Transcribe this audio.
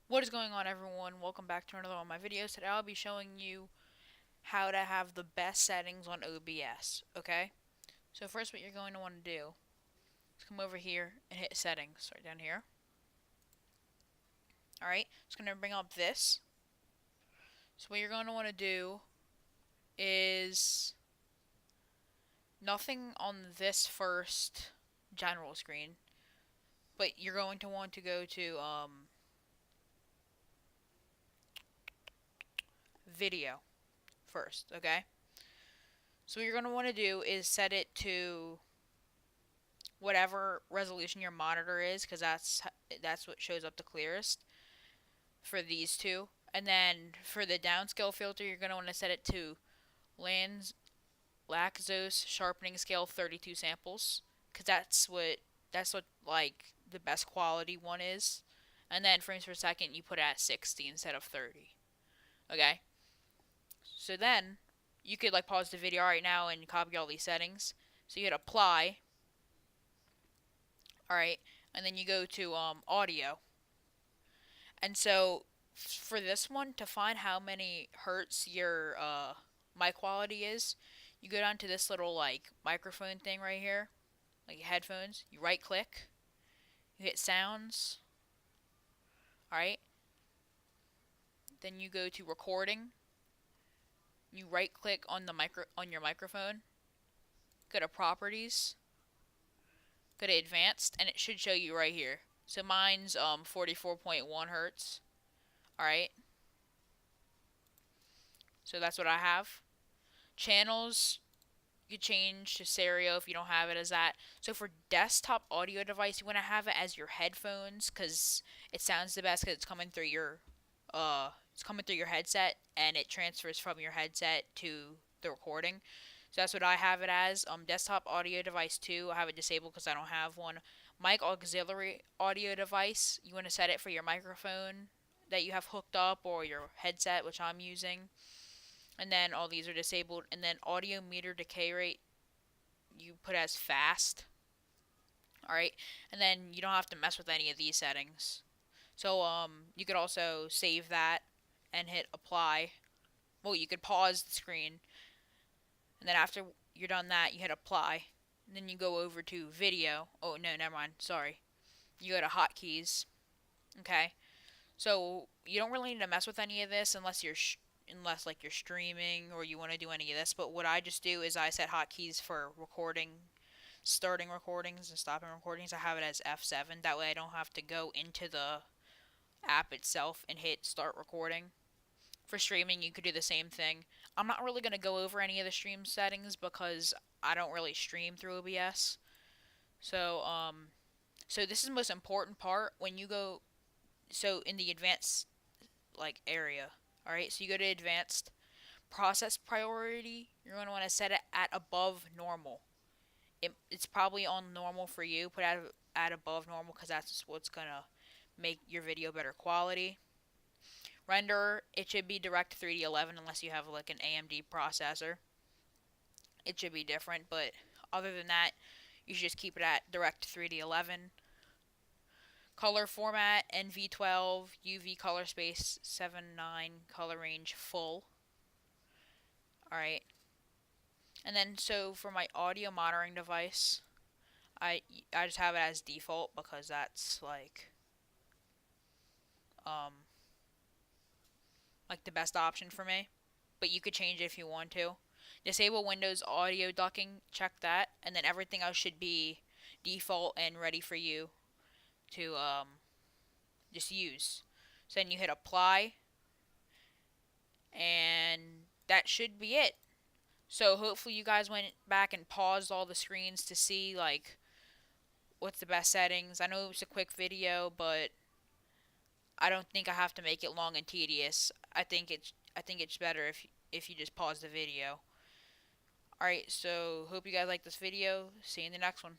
What is going on, everyone? Welcome back to another one of my videos. Today I'll be showing you how to have the best settings on OBS, okay? So first what you're going to want to do is come over here and hit settings right down here. Alright, it's going to bring up this. So what you're going to want to do is nothing on this first general screen, but you're going to want to go to video first, okay? So what you're going to want to do is set it to whatever resolution your monitor is, because that's what shows up the clearest for these two. And then for the downscale filter, you're going to want to set it to Laxose sharpening scale 32 samples, because that's what like the best quality one is. And then frames per second, you put it at 60 instead of 30. Okay. So then you could like pause the video right now and copy all these settings. So you hit apply. All right, and then you go to audio. And so for this one, to find how many hertz your mic quality is, you go down to this little like microphone thing right here, like headphones. You right click, you hit sounds. All right. Then you go to recording. You right click on your microphone. Go to properties. Go to advanced, and it should show you right here. So mine's 44.1 hertz. All right. So that's what I have. Channels, you change to stereo if you don't have it as that. So for desktop audio device, you want to have it as your headphones because it sounds the best because it's coming through your headset and it transfers from your headset to the recording. So that's what I have it as. Desktop audio device 2, I have it disabled because I don't have one. Mic auxiliary audio device, you want to set it for your microphone that you have hooked up or your headset, which I'm using. And then all these are disabled. And then audio meter decay rate, you put as fast. Alright, and then you don't have to mess with any of these settings. So you could also save that and hit apply. Well, you could pause the screen, and then after you're done that, you hit apply. And then you go over to video. Oh no, never mind. Sorry. You go to hotkeys. Okay. So you don't really need to mess with any of this unless like you're streaming or you want to do any of this. But what I just do is I set hotkeys for recording, starting recordings and stopping recordings. I have it as F7. That way I don't have to go into the app itself and hit start recording. For streaming, you could do the same thing. I'm not really going to go over any of the stream settings because I don't really stream through OBS. So this is the most important part when you go. So in the advanced like area, all right. So you go to advanced process priority. You're going to want to set it at above normal. It's probably on normal for you. Put it at above normal because that's what's gonna make your video better quality. Render, it should be Direct 3D11 unless you have like an AMD processor. It should be different, but other than that, you should just keep it at Direct 3D11. Color format, NV12, UV color space, 7.9, color range full. Alright. And then so for my audio monitoring device, I just have it as default because that's um like the best option for me. But you could change it if you want to. Disable Windows audio ducking, check that, and then everything else should be default and ready for you to just use. So then you hit apply, and that should be it. So hopefully you guys went back and paused all the screens to see like what's the best settings. I know it's a quick video, but I don't think I have to make it long and tedious. I think it's better if you just pause the video. Alright, so hope you guys like this video. See you in the next one.